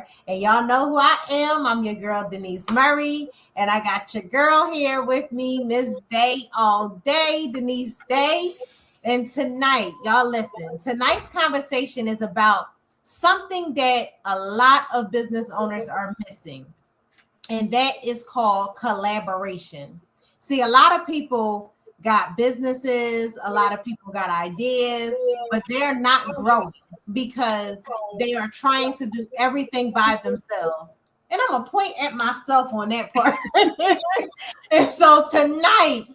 more. And y'all know who I am. I'm your girl, Denise Murray. And I got your girl here with me, Miss Day all day, Denise Day. And tonight, y'all listen, tonight's conversation is about something that a lot of business owners are missing. And that is called collaboration. See, a lot of people got businesses, a lot of people got ideas, but they're not growing because they are trying to do everything by themselves. And I'm gonna point at myself on that part. And so tonight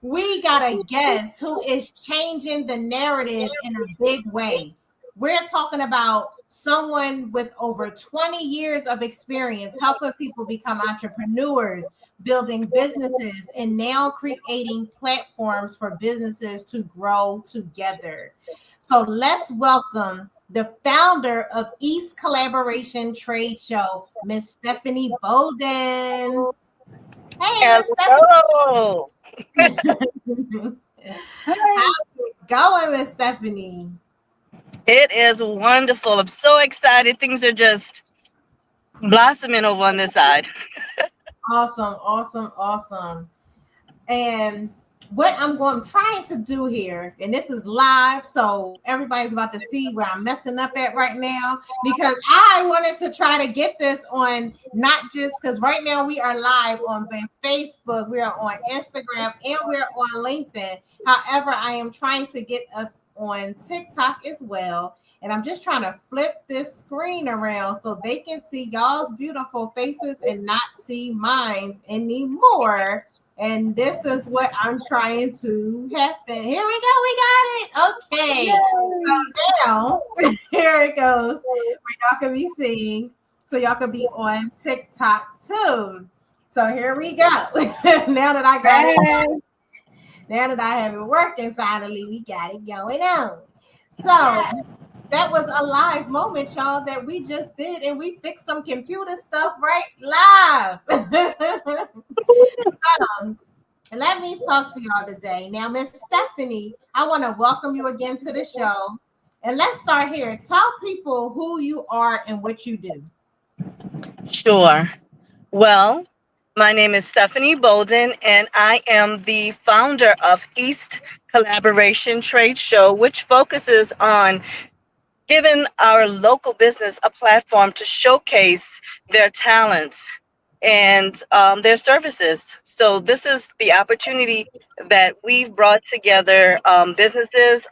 we got a guest who is changing the narrative in a big way. We're talking about someone with over 20 years of experience helping people become entrepreneurs, building businesses, and now creating platforms for businesses to grow together. So let's welcome the founder of East Collaboration Trade Show, Miss Stephaney Bolden. Hey, Miss Hello. Stephaney. How's it going, Miss Stephaney? It is wonderful. I'm so excited. Things are just blossoming over on this side. Awesome, awesome, awesome. And what I'm trying to do here, and this is live, so everybody's about to see where I'm messing up at right now, because I wanted to try to get this on, not just because right now we are live on Facebook, we are on Instagram, and we're on LinkedIn. However, I am trying to get us on TikTok as well. And I'm just trying to flip this screen around so they can see y'all's beautiful faces and not see mine anymore. And this is what I'm trying to happen. Here we go. We got it. Okay. So now, here it goes. Where y'all can be seeing. So y'all can be on TikTok too. So here we go. Now that I got it. Now that I have it working, finally, we got it going on. So that was a live moment, y'all, that we just did, and we fixed some computer stuff right live. Let me talk to y'all today. Now, Miss Stephaney, I want to welcome you again to the show. And let's start here. Tell people who you are and what you do. Sure. Well, my name is Stephaney Bolden, and I am the founder of East Collaboration Trade Show, which focuses on giving our local business a platform to showcase their talents and their services. So this is the opportunity that we've brought together businesses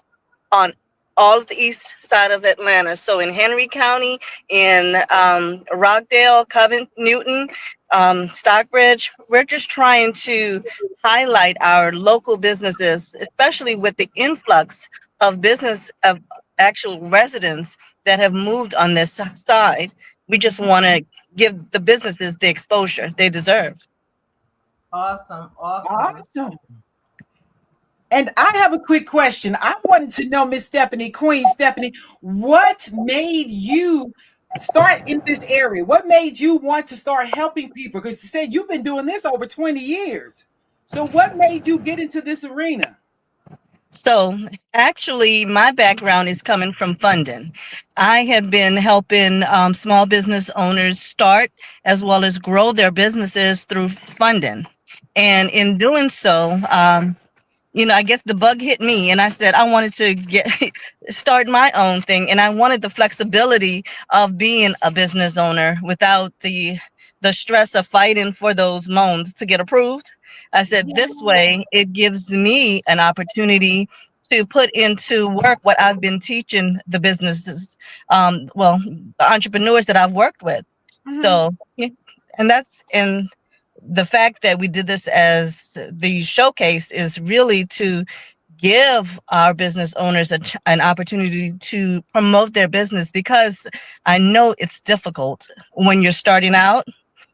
on all of the east side of Atlanta. So in Henry County, in Rockdale, Covent, Newton, Stockbridge, we're just trying to highlight our local businesses, especially with the influx of business of actual residents that have moved on this side. We just want to give the businesses the exposure they deserve. Awesome. And I have a quick question. I wanted to know, Miss Stephaney, Queen Stephaney, what made you start in this area? What made you want to start helping people? Because you said you've been doing this over 20 years. So what made you get into this arena? So actually, my background is coming from funding. I have been helping small business owners start as well as grow their businesses through funding. And in doing so, I guess the bug hit me, and I said I wanted to start my own thing, and I wanted the flexibility of being a business owner without the stress of fighting for those loans to get approved. I said this way, it gives me an opportunity to put into work what I've been teaching the businesses, the entrepreneurs that I've worked with. Mm-hmm. So, and that's in the fact that we did this as the showcase is really to give our business owners an opportunity to promote their business, because I know it's difficult when you're starting out.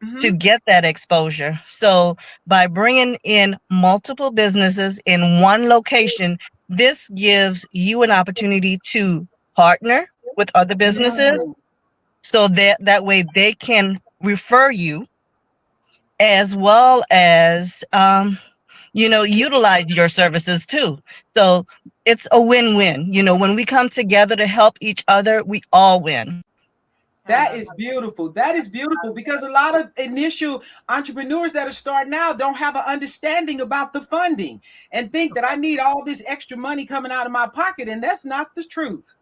Mm-hmm. To get that exposure. So by bringing in multiple businesses in one location, this gives you an opportunity to partner with other businesses, so that way they can refer you, as well as utilize your services too. So it's a win-win. When we come together to help each other, we all win. I That love is beautiful. That is beautiful because a lot of initial entrepreneurs that are starting out don't have an understanding about the funding and think that I need all this extra money coming out of my pocket. And that's not the truth.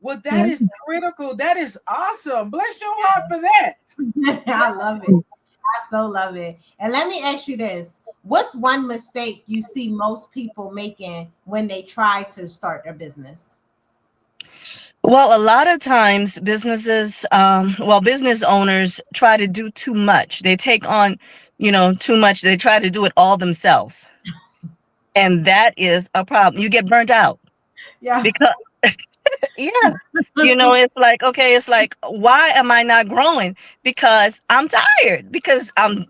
Well, that is critical. That is awesome. Bless your heart for that. it. I love it. I so love it. And let me ask you this. What's one mistake you see most people making when they try to start their business? Well, a lot of times business owners try to do too much. They take on, too much. They try to do it all themselves. And that is a problem. You get burnt out Yeah. because, yeah, it's like, okay, it's like, why am I not growing? Because I'm tired, because I'm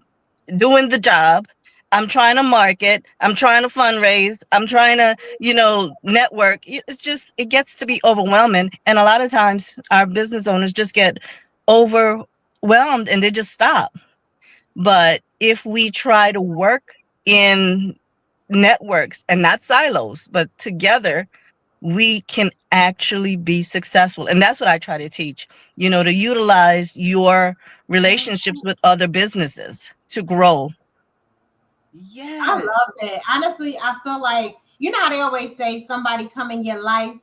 doing the job. I'm trying to market. I'm trying to fundraise. I'm trying to, network. It's just, it gets to be overwhelming. And a lot of times our business owners just get overwhelmed and they just stop. But if we try to work in networks and not silos, but together, we can actually be successful. And that's what I try to teach, to utilize your relationships with other businesses to grow. I Yes. love that. Honestly, I feel like you know how they always say somebody come in your life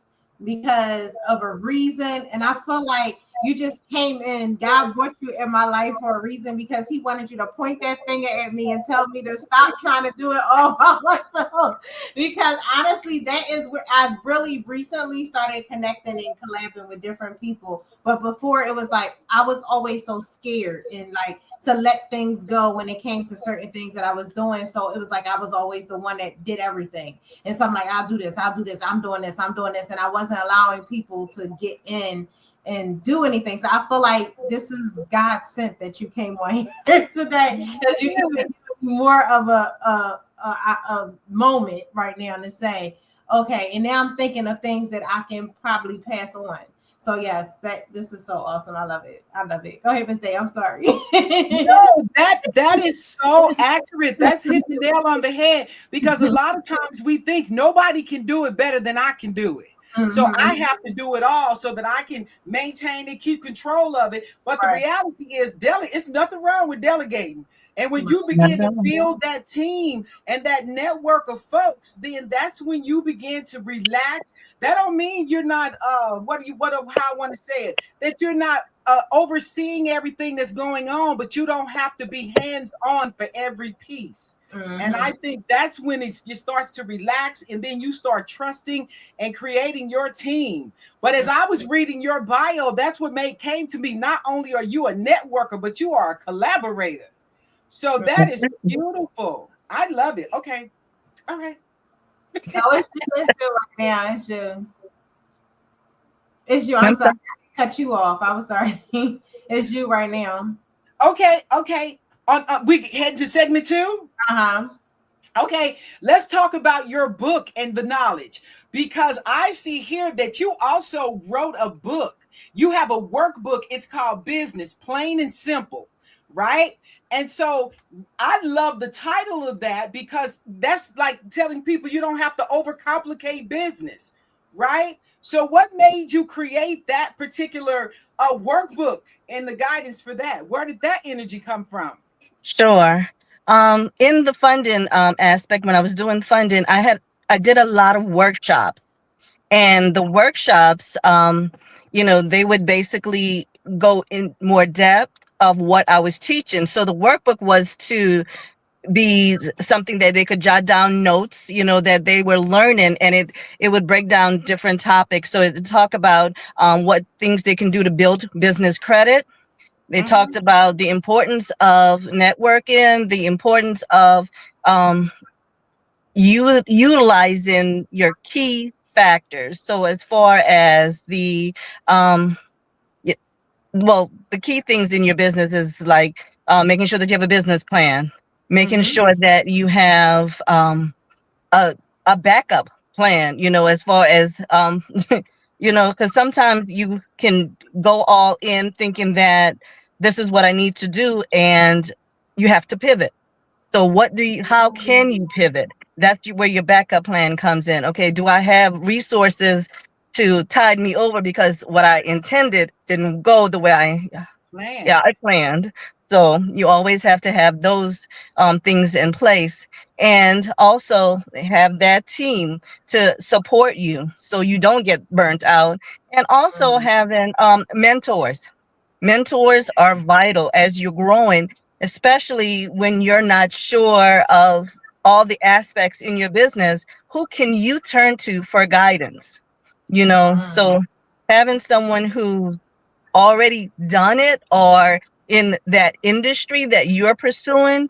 because of a reason, and I feel like you just came in. God brought you in my life for a reason because He wanted you to point that finger at me and tell me to stop trying to do it all by myself. Because honestly, that is where I really recently started connecting and collabing with different people. But before, it was like I was always so scared and like to let things go when it came to certain things that I was doing. So it was like I was always the one that did everything. And so I'm like, I'll do this, I'm doing this, I'm doing this. And I wasn't allowing people to get in and do anything. So I feel like this is God sent that you came on here today because you can make more of a moment right now to say, okay, and now I'm thinking of things that I can probably pass on. So yes, this is so awesome. I love it. I love it. Go ahead, Miss Day. I'm sorry. No, that is so accurate. That's hitting the nail on the head because a lot of times we think nobody can do it better than I can do it. So I have to do it all so that I can maintain and keep control of it. But the reality is, it's nothing wrong with delegating. And when you begin to build that team and that network of folks, then that's when you begin to relax. That don't mean you're not how I want to say it, that you're not overseeing everything that's going on, but you don't have to be hands-on for every piece. And I think that's when it starts to relax, and then you start trusting and creating your team. But as I was reading your bio, that's what came to me. Not only are you a networker, but you are a collaborator. So that is beautiful. I love it. Okay. All right. No, it's you right now. It's you. It's you. I'm sorry. I cut you off. I was sorry. It's you right now. Okay. Okay. We head to segment 2. Uh-huh. Okay, let's talk about your book and the knowledge, because I see here that you also wrote a book. You have a workbook. It's called Business, Plain and Simple, right? And so I love the title of that because that's like telling people you don't have to overcomplicate business, right? So what made you create that particular workbook and the guidance for that? Where did that energy come from? Sure. In the funding aspect, when I was doing funding, I did a lot of workshops, and the workshops, they would basically go in more depth of what I was teaching. So the workbook was to be something that they could jot down notes, that they were learning, and it would break down different topics. So it would talk about what things they can do to build business credit. They talked about the importance of networking, the importance of utilizing your key factors. So as far as the key things in your business is like making sure that you have a business plan, making sure that you have a backup plan, as far as because sometimes you can go all in thinking that this is what I need to do, and you have to pivot. So how can you pivot? That's where your backup plan comes in. Okay, do I have resources to tide me over because what I intended didn't go the way Man. I planned. So you always have to have those things in place, and also have that team to support you so you don't get burnt out. And also Mhm. having mentors. Mentors are vital as you're growing, especially when you're not sure of all the aspects in your business. Who can you turn to for guidance? Mhm. So having someone who's already done it or in that industry that you're pursuing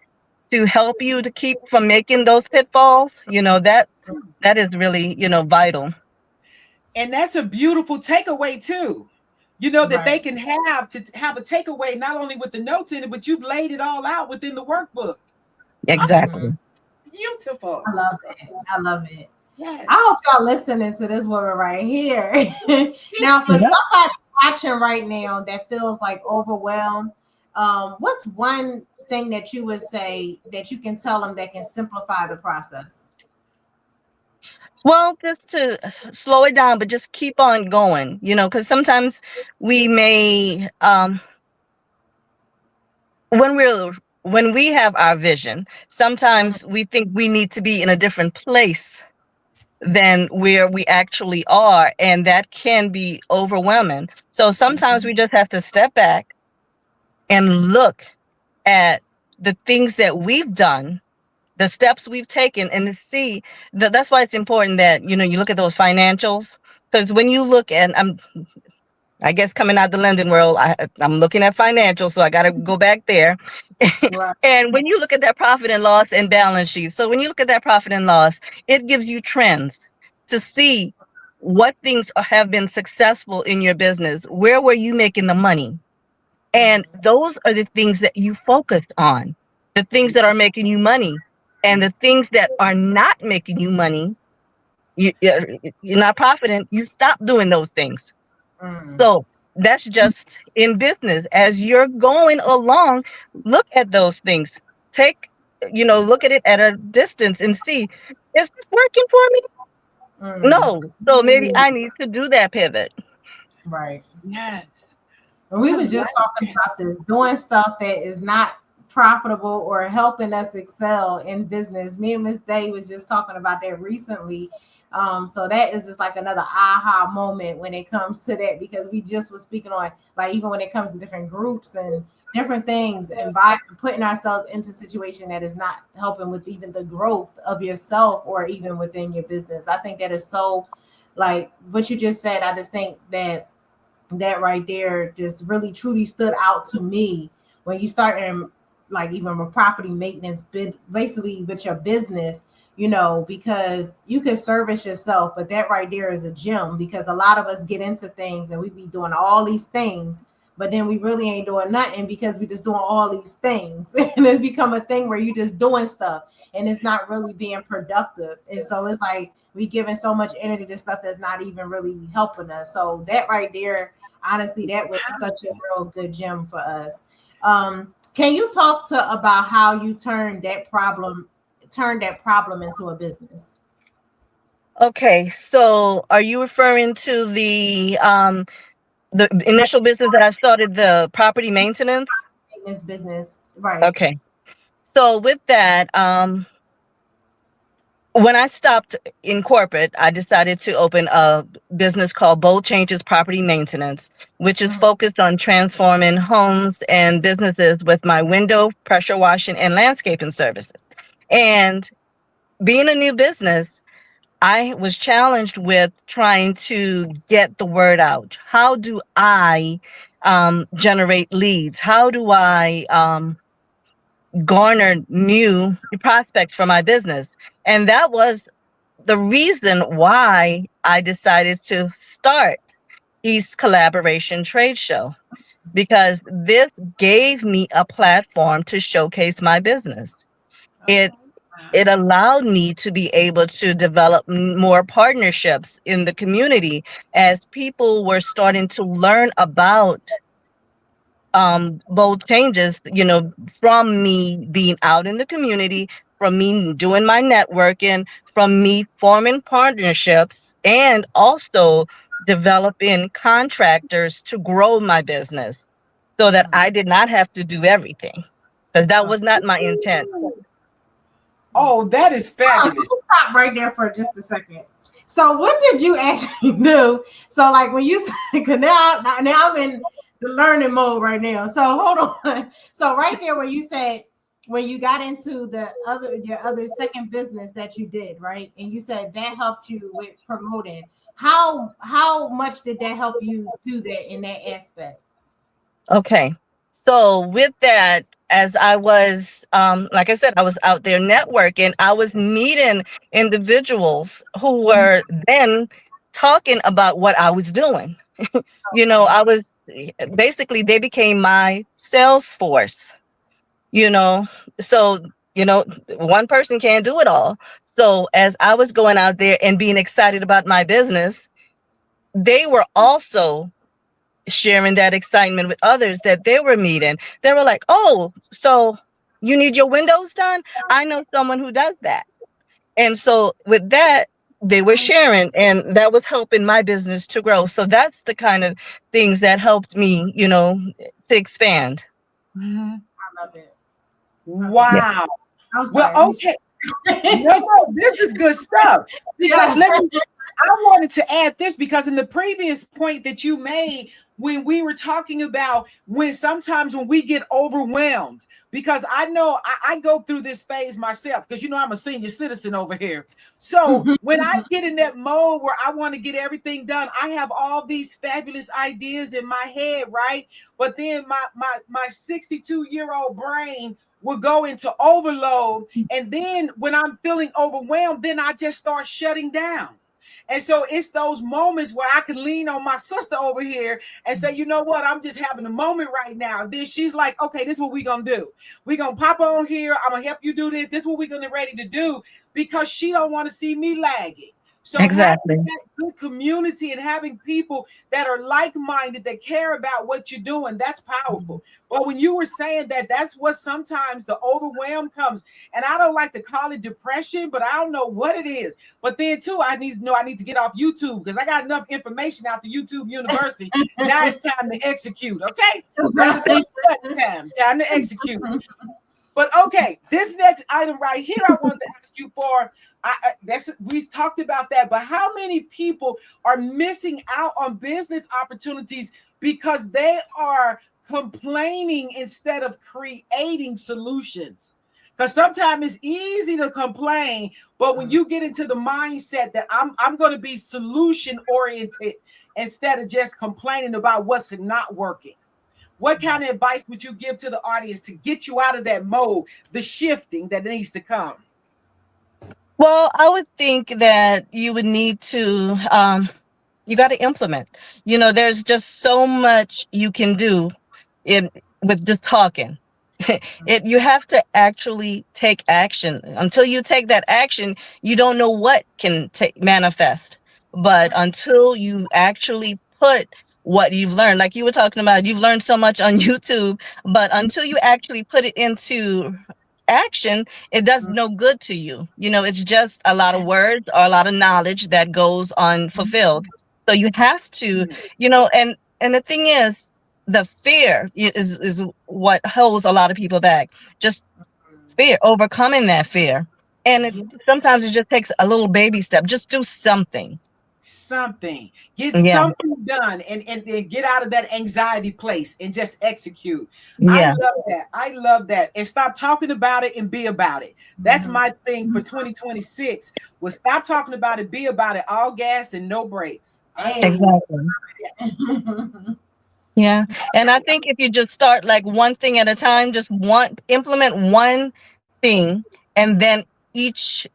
to help you to keep from making those pitfalls, that is really, vital. And that's a beautiful takeaway too. You know that they Right. can have a takeaway not only with the notes in it, but you've laid it all out within the workbook. Oh, Mhm. Exactly. beautiful. I love it. I love it. I Yes. hope y'all listening to this woman right here. Now, for Yep. somebody watching right now that feels like overwhelmed, what's one thing that you would say that you can tell them that can simplify the process? Well, just to slow it down, but just keep on going, because sometimes we may, when we have our vision, sometimes we think we need to be in a different place than where we actually are, and that can be overwhelming. So sometimes we just have to step back and look at the things that we've done, the steps we've taken, and to see that. That's why it's important that you look at those financials, because when you look at, I guess coming out the lending world, I'm looking at financials, so I got to go back there. Right. And when you look at that profit and loss and balance sheet, so when you look at that profit and loss, it gives you trends to see what things have been successful in your business. Where were you making the money? And those are the things that you focus on, the things that are making you money, and the things that are not making you money. You're not profiting. You stop doing those things. Mm. So that's just in business. As you're going along, look at those things. Take, look at it at a distance and see, is this working for me? Mm. No. So maybe I need to do that pivot. Right. Yes. And we I was just like talking about this, doing stuff that is not profitable or helping us excel in business. Me and Miss Day was just talking about that recently. So that is just like another aha moment when it comes to that, because we just was speaking on, like, even when it comes to different groups and different things, and by putting ourselves into a situation that is not helping with even the growth of yourself or even within your business. I think that is so, like what you just said. I just think that that right there just really truly stood out to me when you start in, like, even with property maintenance bid, basically with your business, because you can service yourself, but that right there is a gem, because a lot of us get into things and we be doing all these things, but then we really ain't doing nothing because we just doing all these things and it become a thing where you just doing stuff and it's not really being productive. And so it's like we giving so much energy to stuff that's not even really helping us. So that right there, honestly, that was such a real good gem for us. Can you talk to about how you turned that problem into a business? Okay, so are you referring to the initial business that I started, the property maintenance? Maintenance business, right? Okay. So with that, when I stopped in corporate, I decided to open a business called Bold Changes Property Maintenance, which is Mhm. focused on transforming homes and businesses with my window, pressure washing, and landscaping services. And being a new business, I was challenged with trying to get the word out. How do I generate leads? How do I garner new prospects for my business? And that was the reason why I decided to start East Collaboration Trade Show, because this gave me a platform to showcase my business. It Okay. it allowed me to be able to develop more partnerships in the community as people were starting to learn about bold changes, from me being out in the community, from me doing my networking, from me forming partnerships, and also developing contractors to grow my business so that I did not have to do everything, because that was not my intent. Oh, that is Can fabulous. you stop right there for just a second? So, what did you actually do? So, like when you said, because now I'm in the learning mode right now. So, hold on. So, right there, where you said when you got into your other second business that you did, right, and you said that helped you with promoting. How much did that help you do that in that aspect? Okay. So with that, as I was, like I said, I was out there networking, I was meeting individuals who were then talking about what I was doing. I was basically, they became my sales force, you know. So, one person can't do it all. So as I was going out there and being excited about my business, they were also sharing that excitement with others that they were meeting. They were like, "Oh, so you need your windows done? I know someone who does that." And so with that, they were sharing, and that was helping my business to grow. So that's the kind of things that helped me, to expand. Mhm. I love it. Yeah. Wow. I'm Well, sorry. Let me okay. No, this is good stuff. Because yeah. I wanted to add this because in the previous point that you made, when we were talking about when sometimes when we get overwhelmed, because I know I go through this phase myself, because I'm a senior citizen over here. So when I get in that mode where I want to get everything done, I have all these fabulous ideas in my head, right? But then my 62-year-old brain will go into overload. And then when I'm feeling overwhelmed, then I just start shutting down. And so it's those moments where I can lean on my sister over here and say, you know what, I'm just having a moment right now. Then she's like, okay, this is what we're going to do. We're going to pop on here. I'm going to help you do this. This is what we're going to ready to do, because she don't want to see me lagging. So having Exactly. that good community and having people that are like-minded, that care about what you're doing, that's powerful. But when you were saying that, that's what sometimes the overwhelm comes. And I don't like to call it depression, but I don't know what it is. But then too, I need to know I need to get off YouTube, because I got enough information out the YouTube University. Now it's time to execute. Okay. That's enough study time. Time to execute. But okay, this next item right here, I want to ask you for. We talked about that, but how many people are missing out on business opportunities because they are complaining instead of creating solutions? Because sometimes it's easy to complain, but when you get into the mindset that I'm going to be solution oriented instead of just complaining about what's not working. What kind of advice would you give to the audience to get you out of that mode, the shifting that needs to come? Well, I would think that you would need to, you got to implement. There's just so much you can do in with just talking. You have to actually take action. Until you take that action, you don't know what can manifest. But until you actually put what you've learned, like you were talking about, you've learned so much on YouTube, but until you actually put it into action, it does no good to you. It's just a lot of words or a lot of knowledge that goes unfulfilled. So you have to, and the thing is, the fear is what holds a lot of people back. Just fear, overcoming that fear. And sometimes it just takes a little baby step. Just do something. Something. Get Yeah. something done, and get out of that anxiety place and just execute. I Yeah. love that. I love that. And stop talking about it and be about it. That's my thing for 2026. Well, stop talking about it, be about it. All gas and no brakes. I love Hey. Exactly. Yeah. And I think if you just start like one thing at a time, just implement one thing, and then each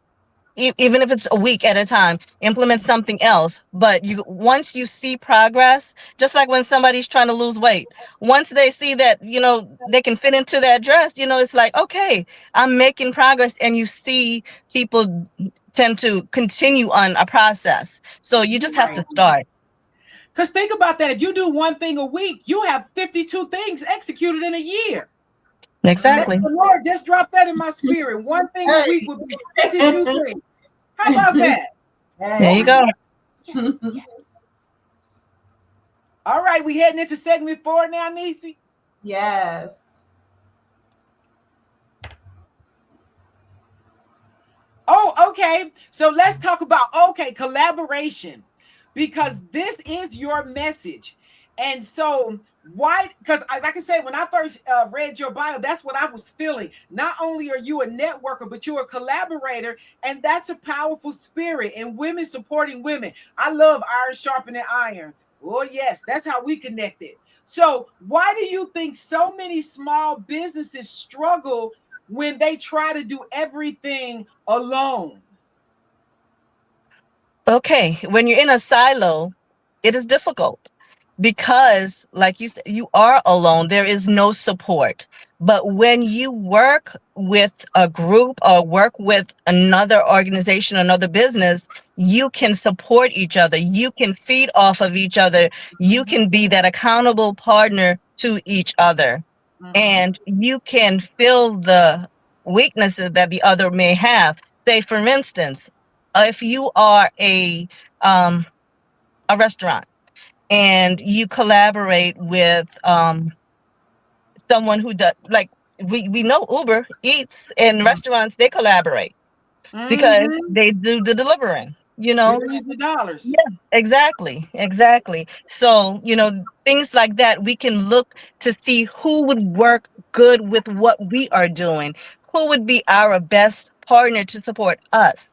even if it's a week at a time, implement something else. But once you see progress, just like when somebody's trying to lose weight, once they see that, they can fit into that dress, it's like, okay, I'm making progress. And you see people tend to continue on a process. So you just have right. to start. Because think about that. If you do one thing a week, you have 52 things executed in a year. Let Exactly. the Lord just drop that in my spirit. One thing a week would be 52 things. How about that? There you Hey. go. Yes, yes. All right, we heading into segment 4 now, Nisi. Yes. Oh, okay. So let's talk about collaboration, because this is your message. And so why? Because like I said, when I first read your bio, that's what I was feeling. Not only are you a networker, but you're a collaborator, and that's a powerful spirit. And women supporting women. I love iron sharpening iron. Oh yes, that's how we connected. So why do you think so many small businesses struggle when they try to do everything alone? Okay, when you're in a silo, it is difficult because, like you said, you are alone. There is no support. But when you work with a group or work with another organization, another business, you can support each other. You can feed off of each other. You Mm-hmm, can be that accountable partner to each other. mm-hmm, And you can fill the weaknesses that the other may have. Say, for instance, if you are um, a restaurant and you collaborate with someone who does, like, we know Uber Eats and restaurants, they collaborate because mm-hmm. they do the delivering, you know. Billions of dollars. Yeah, exactly, exactly. So, things like that, we can look to see who would work good with what we are doing, who would be our best partner to support us.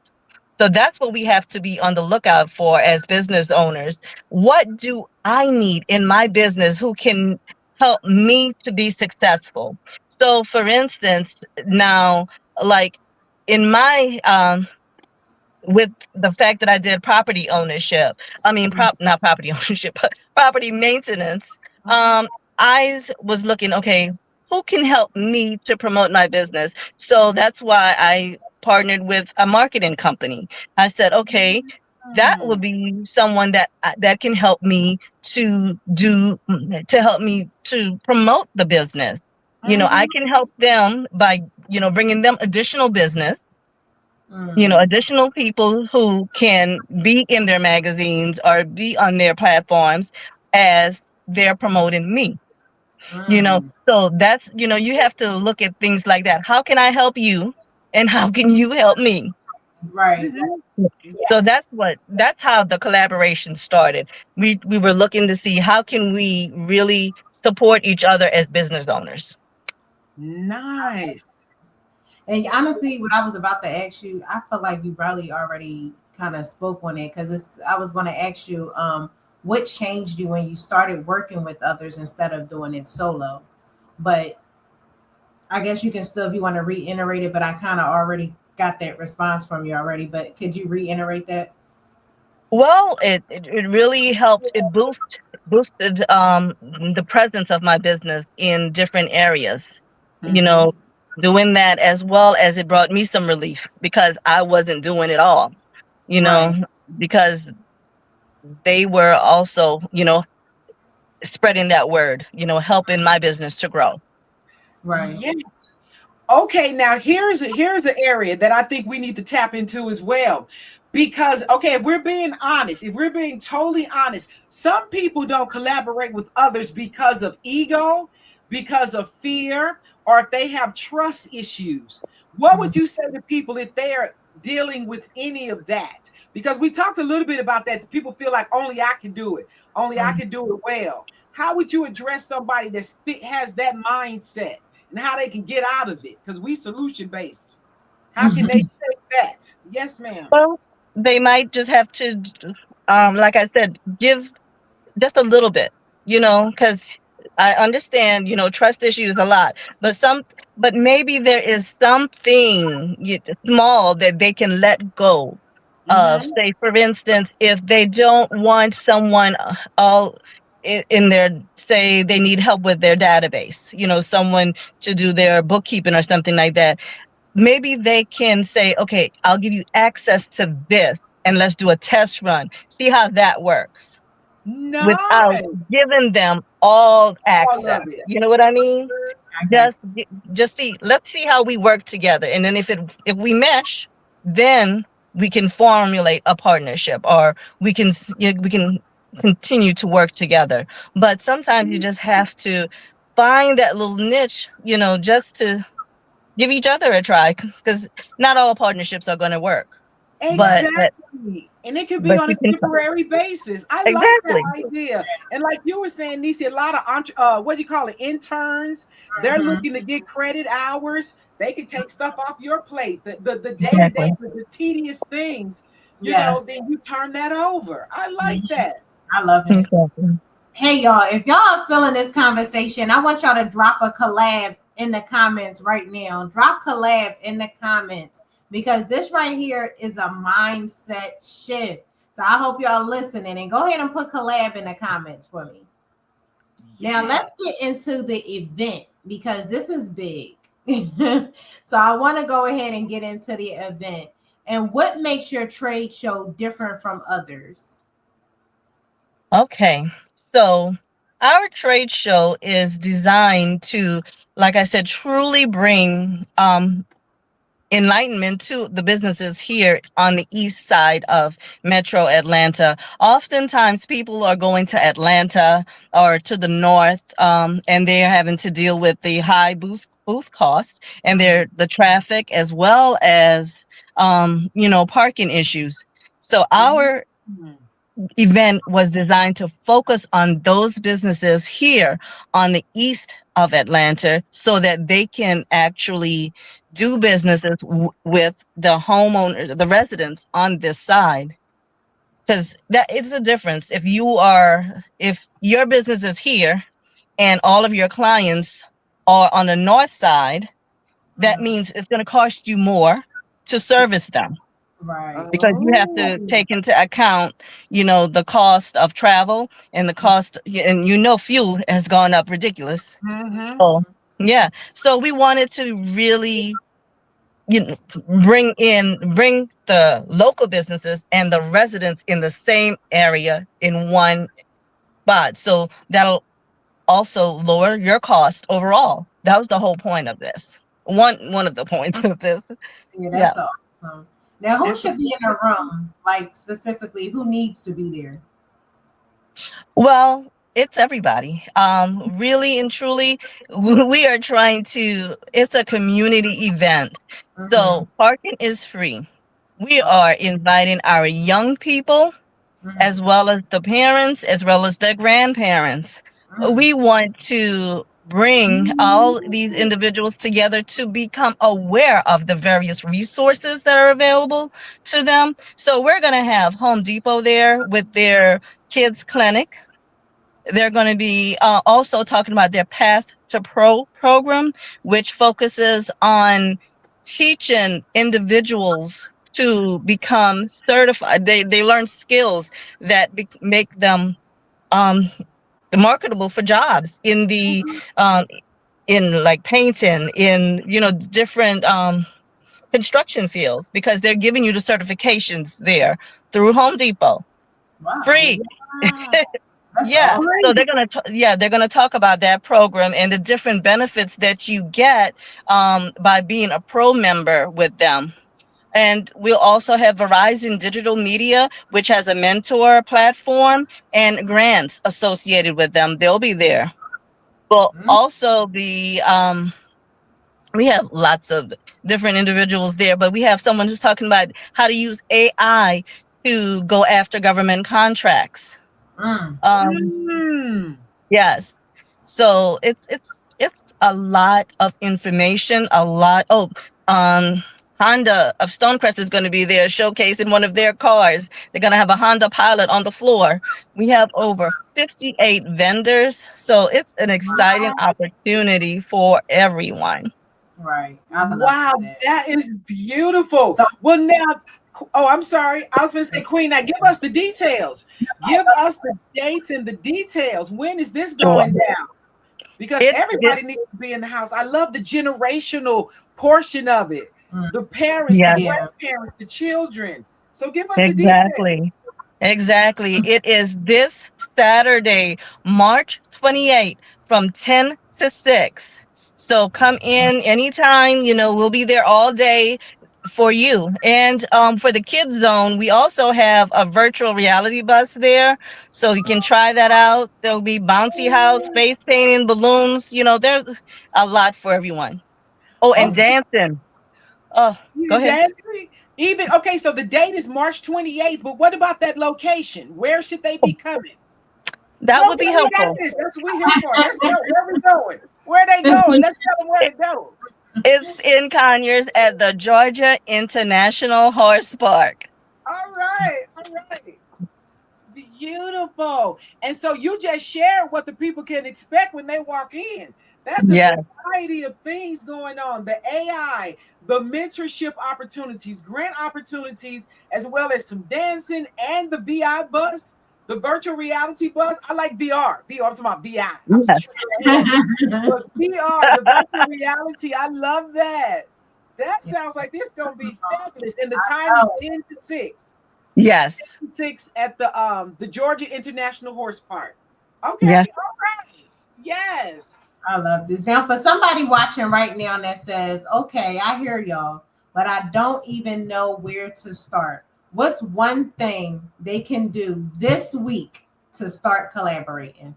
So that's what we have to be on the lookout for as business owners. What do I need in my business who can help me to be successful? So, for instance, now, like in my with the fact that I did property ownership, I mean, not property ownership, but property maintenance. Mm-hmm, Um, was looking, okay, who can help me to promote my business? So that's why I partnered with a marketing company. I said, okay, that would be someone that can help me to help me to promote the business. I mm-hmm, can help them by bringing them additional business, Mm, additional people who can be in their magazines or be on their platforms as they're promoting me. mm. So that's, you have to look at things like that. How can I help you? And how can you help me? Right. mm-hmm. So Yes. that's how the collaboration started. We were looking to see how can we really support each other as business owners. Nice. And honestly, what I was about to ask you, I feel like you probably already kind of spoke on it because it's. I was going to ask you, what changed you when you started working with others instead of doing it solo? But I guess you can still, if you want to reiterate it. But I kind of already got that response from you already. But could you reiterate that? Well, it really helped. It boosted the presence of my business in different areas. You Mm-hmm. know, doing that, as well as it brought me some relief because I wasn't doing it all. You know, Right. because they were also spreading that word. Helping my business to grow. Right. Yes. Okay, now here's an area that I think we need to tap into as well. Because okay, if we're being honest, if we're being totally honest, some people don't collaborate with others because of ego, because of fear, or if they have trust issues. What would you say to people if they're dealing with any of that? Because we talked a little bit about that. People feel like only I can do it, only I Mhm. can do it well. How would you address somebody that has that mindset? And how they can get out of it, because we solution based. How can they take that? Yes, ma'am. Well, they might just have to, like I said, give just a little bit, because I understand, trust issues a lot, but but maybe there is something small that they can let go of. Mm-hmm. Say, for instance, if they don't want someone all in their, say they need help with their database, someone to do their bookkeeping or something like that. Maybe they can say, okay, I'll give you access to this and let's do a test run, see how that works. without Nice. giving them all All access. of it. You know what I mean? I got Just just see, let's see how we work together. And then if we mesh, then we can formulate a partnership, or we can continue to work together. But sometimes you just have to find that little niche, just to give each other a try, because not all partnerships are going to work. But Exactly. And it could be but on a you can temporary basis. I like that exactly. idea. And like you were saying, Nisi, a lot of what do you call it? Interns. you. They're Mhm. looking to get credit hours. They can take stuff off your plate. The day-to-day, Exactly. the tedious things, Yes. then you turn that over. I like Mhm. that. I love it. Exactly. Hey y'all, if y'all are feeling this conversation, I want y'all to drop a collab in the comments right now. Drop collab in the comments, because this right here is a mindset shift. So I hope y'all listening, and go ahead and put collab in the comments for me. Now Yeah. let's get into the event, because this is big. So I want to go ahead and get into the event. And what makes your trade show different from others? Okay. So our trade show is designed to, like I said, truly bring enlightenment to the businesses here on the east side of Metro Atlanta. Oftentimes, people are going to Atlanta or to the north, and they're having to deal with the high booth cost and the traffic, as well as parking issues. So our Mhm. event was designed to focus on those businesses here on the east of Atlanta, so that they can actually do businesses with the homeowners, the residents on this side. Because that it's a difference if your business is here and all of your clients are on the north side, that Mhm. means it's going to cost you more to service them, Right. because you have to Oh. take into account, the cost of travel, and the cost, and fuel has gone up ridiculous. Mm-hmm. So yeah, so we wanted to really, you know, bring the local businesses and the residents in the same area in one spot. So that'll also lower your cost overall. That was the whole point of this. One of the points of this. Yeah, Yeah. that's awesome. Now, who It's a should be in the room? Like, specifically, who needs to be there? Well, it's everybody. Really and truly, we are trying to, it's a community event. Mm-hmm. So parking is free. We Oh, are inviting our young people, as mm-hmm. well as the parents, as well as the grandparents. Mm. We want to bring all these individuals together to become aware of the various resources that are available to them. So we're going to have Home Depot there with their kids clinic. They're going to be also talking about their Path to Pro program, which focuses on teaching individuals to become certified. They learn skills that make them um, marketable for jobs um, in like painting, in different construction fields, because they're giving you the certifications there through Home Depot, Wow, free. wow. that's Yeah, awesome. so Great. they're gonna talk about that program and the different benefits that you get by being a pro member with them. And we'll also have Verizon Digital Media, which has a mentor platform and grants associated with them. They'll be there. We'll Mm. also be we have lots of different individuals there, but we have someone who's talking about how to use AI to go after government contracts. Mm. Um, Mm. Yes. So it's a lot of information, a lot. Oh, um, Honda of Stonecrest is going to be there showcasing one of their cars. They're going to have a Honda Pilot on the floor. We have over 58 vendors, so it's an exciting opportunity for everyone. Right. I love Wow, that. that is beautiful. So, Well, now, oh, I'm sorry. I was going to say, Queen, now give us the details. Give us the dates and the details. When is this Sure. going down? Because It everybody needs to be in the house. I love the generational portion of it. mm, The parents, the Yes, yeah. grandparents, the children. So give us the details. exactly. Exactly. It is this Saturday, March 28th from 10 to 6. So come in anytime, we'll be there all day for you. And for the kids zone, we also have a virtual reality bus there. So you can try that out. There'll be bouncy house, face painting, balloons. There's a lot for everyone. Oh, and Okay, dancing. Oh, go you ahead. dancing? Even okay, so the date is March 28th, but what about that location? Where should they be coming? That Go, would be we got helpful. this. That's what we're here for. Let's go. Where we going? Where they going? Let's tell them where to go. It's in Conyers at the Georgia International Horse Park. All right. All right. Beautiful. And so you just shared what the people can expect when they walk in. That's a Yes, variety of things going on. The AI, the mentorship opportunities, grant opportunities, as well as some dancing and the VI bus, the virtual reality bus. I like VR. VR, I'm talking about VI. I'm yes, tripping ahead. But VR, the virtual reality, I love that. That sounds like this is gonna be fabulous. And the time is Oh, 10 to 6. yes, 6 at the Georgia International Horse Park. Okay, yes. all right. Yes. I love this. Now, for somebody watching right now that says, okay, I hear y'all, but I don't even know where to start. What's one thing they can do this week to start collaborating?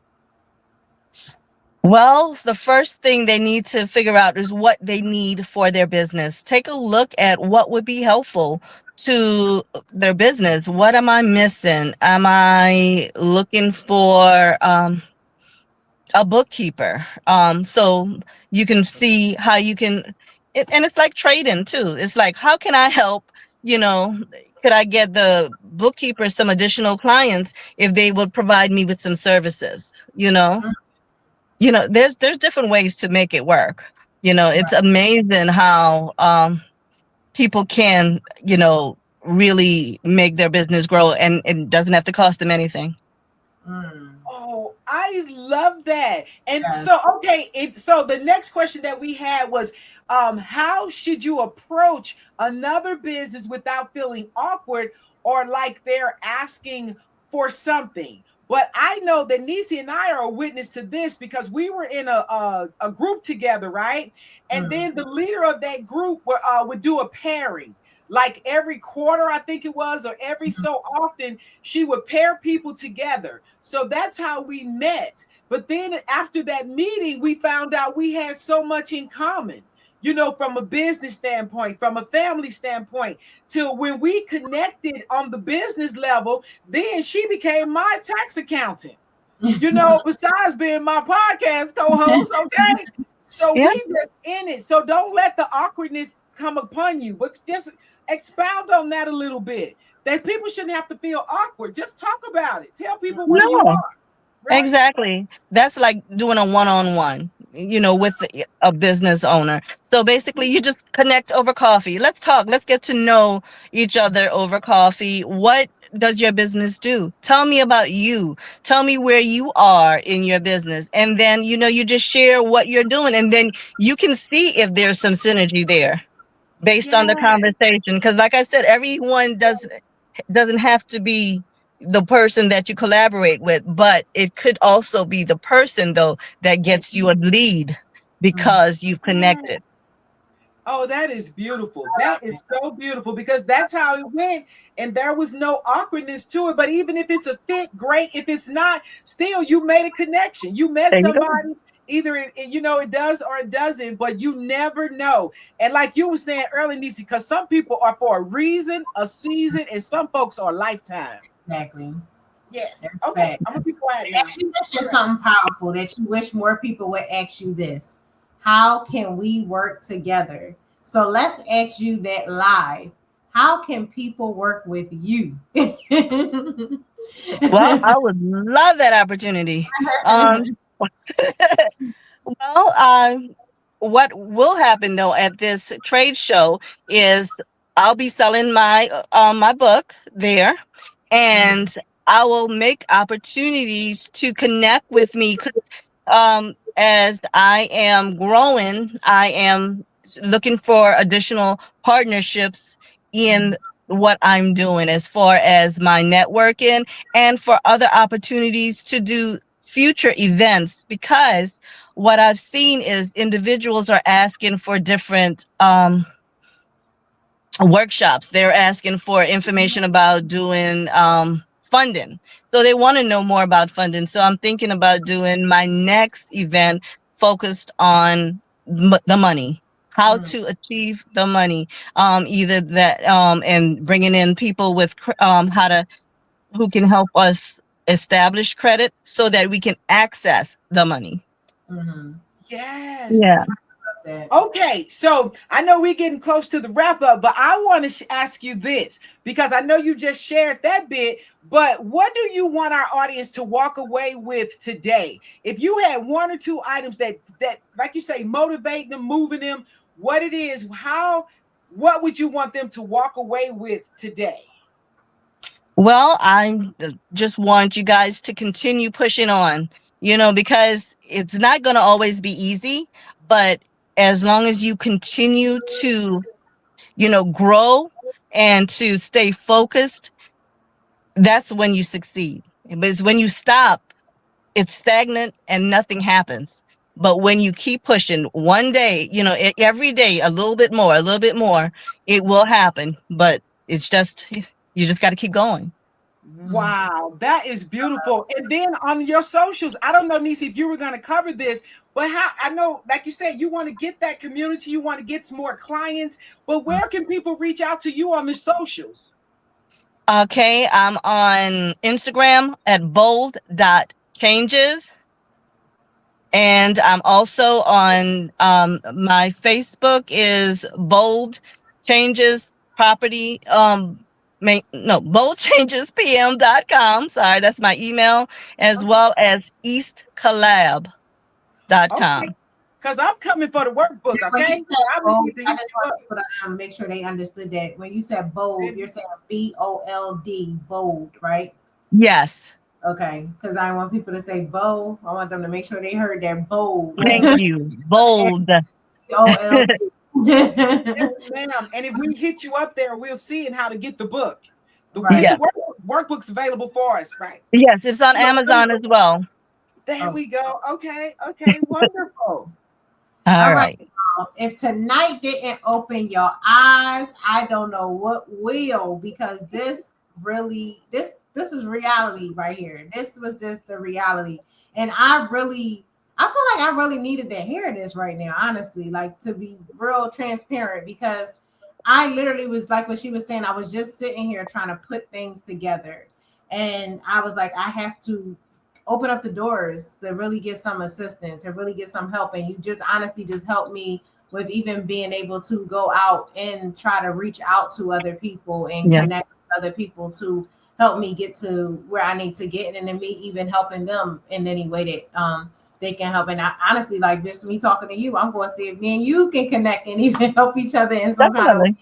Well, the first thing they need to figure out is what they need for their business. Take a look at what would be helpful to their business. What am I missing? Am I looking for a bookkeeper? So you can see how you can, and it's like trading too. It's like, how can I help? You know, could I get the bookkeeper some additional clients if they would provide me with some services? There's different ways to make it work. It's Right. amazing how people can, really make their business grow, and it doesn't have to cost them anything. Mm, Oh, I love that. And yes. so, okay, so the next question that we had was, how should you approach another business without feeling awkward or like they're asking for something? But I know that Nisi and I are a witness to this because we were in a group together, right? And Mm, then the leader of that group would do a pairing. Like every quarter, I think it was, or every so often, she would pair people together. So that's how we met. But then after that meeting, we found out we had so much in common, from a business standpoint, from a family standpoint, till when we connected on the business level, then she became my tax accountant, besides being my podcast co-host. Okay. So Yeah. we just in it. So don't let the awkwardness come upon you, but just expound on that a little bit. That people shouldn't have to feel awkward. Just talk about it. Tell people where you No. are. Right? Exactly. That's like doing a one-on-one, with a business owner. So basically, you just connect over coffee. Let's talk. Let's get to know each other over coffee. What does your business do? Tell me about you. Tell me where you are in your business. And then, you just share what you're doing. And then you can see if there's some synergy there based on the Yes. conversation. Because like I said, everyone doesn't have to be the person that you collaborate with, but it could also be the person though that That gets you you a lead mm, because you've yes. connected. Oh, that is beautiful. That is so beautiful because that's how it went. And there was no awkwardness to it. But even if it's a fit, great. If it's not, still you made a connection. You met There you go. somebody, either it does or it doesn't, but you never know. And like you were saying earlier, Nisi, because some people are for a reason, a season, and some folks are a lifetime. exactly. Yes. That's Okay. fact. I'm gonna be quiet And now. you All mentioned right. something powerful that you wish more people would ask you this. How can we work together? So let's ask you that live. How can people work with you? Well, I would love that opportunity. Um, well, what will happen though at this trade show is I'll be selling my book there, Mm, and I will make opportunities to connect with me. As I am growing, I am looking for additional partnerships in what I'm doing as far as my networking and for other opportunities to do future events, because what I've seen is individuals are asking for different workshops. They're asking for information about doing funding. So they want to know more about funding. So I'm thinking about doing my next event focused on the money, how to achieve the money, either that and bringing in people with how to who can help us establish credit so that we can access the money. Yes. Yeah. Okay, so I know we're getting close to the wrap up, but I want to ask you this because I know you just shared that bit. But what do you want our audience to walk away with today? If you had one or two items that like you say, motivate them, moving them, what it is, what would you want them to walk away with today? Well, I just want you guys to continue pushing on, because it's not going to always be easy, but as long as you continue to, grow and to stay focused, that's when you succeed. But it's when you stop, it's stagnant and nothing happens. But when you keep pushing one day, every day, a little bit more, it will happen. But it's just, you just got to keep going. Wow, that is beautiful. And then on your socials, I don't know, Nisi, if you were going to cover this, but how I know, like you said, you want to get that community, you want to get some more clients, but where can people reach out to you on the socials? Okay, I'm on Instagram at bold.changes. And I'm also on my Facebook is Bold Changes Property. boldchangespm.com. Sorry, that's my email, as well as eastcollab.com. Okay. Because I'm coming for the workbook, When okay? you said bold, To I hit just you want up. people to make sure they understood that. When you said bold, you're saying BOLD, bold, right? Yes. Okay. Because I want people to say bold. I want them to make sure they heard that bold. Thank you. Bold. BOLD. Yes, ma'am. And if we hit you up there, we'll see and how to get the book. It's Right. the workbook's available for us, right? Yes, it's on Amazon as well. There we go. Okay. Okay. Wonderful. All All right. right. If tonight didn't open your eyes, I don't know what will, because this is reality right here. This was just the reality. And I feel like I really needed to hear this right now, honestly, like to be real transparent, because I literally was like what she was saying. I was just sitting here trying to put things together. And I was like, I have to open up the doors to really get some assistance, to really get some help. And you just honestly just helped me with even being able to go out and try to reach out to other people and connect with other people to help me get to where I need to get, and then me even helping them in any way that they can help. And I honestly, like just me talking to you, I'm going to see if me and you can connect and even help each other in some kind of way.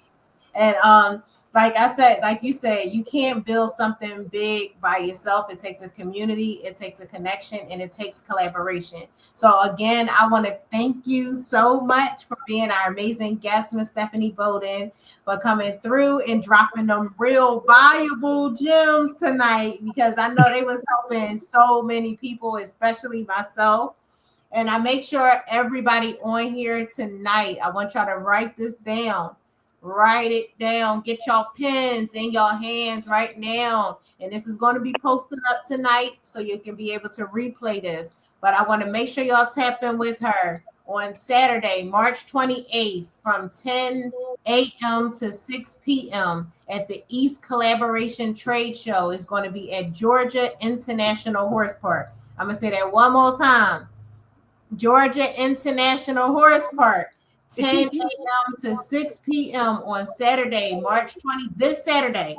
And like I said, like you said, you can't build something big by yourself. It takes a community, it takes a connection, and it takes collaboration. So again, I want to thank you so much for being our amazing guest, Miss Stephaney Bolden, for coming through and dropping them real valuable gems tonight, because I know they was helping so many people, especially myself. And I make sure everybody on here tonight, I want y'all to write this down. Write it down. Get y'all pens in your hands right now. And this is going to be posted up tonight so you can be able to replay this. But I want to make sure y'all tap in with her on Saturday, March 28th from 10 a.m. to 6 p.m. at the East Collaboration Trade Show. It's going to be at Georgia International Horse Park. I'm going to say that one more time. Georgia International Horse Park. 10 a.m. to 6 p.m. on Saturday, March 20. This Saturday,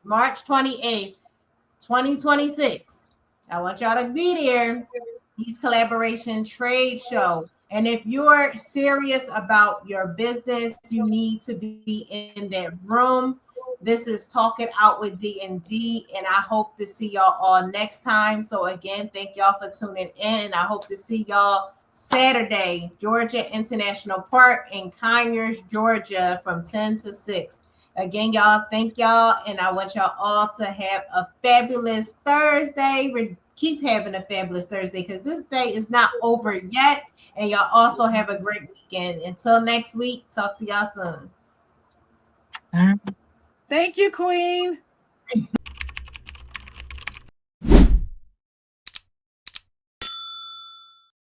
March 28th, 2026. I want y'all to be there. East Collaboration Trade Show. And if you're serious about your business, you need to be in that room. This is Talk It Out with D&D, and I hope to see y'all all next time. So again, thank y'all for tuning in. I hope to see y'all Saturday, Georgia International Park in Conyers, Georgia, from 10 to 6. Again, y'all, thank y'all. And I want y'all all to have a fabulous Thursday. Keep having a fabulous Thursday because this day is not over yet. And y'all also have a great weekend. Until next week, talk to y'all soon. Thank you, Queen.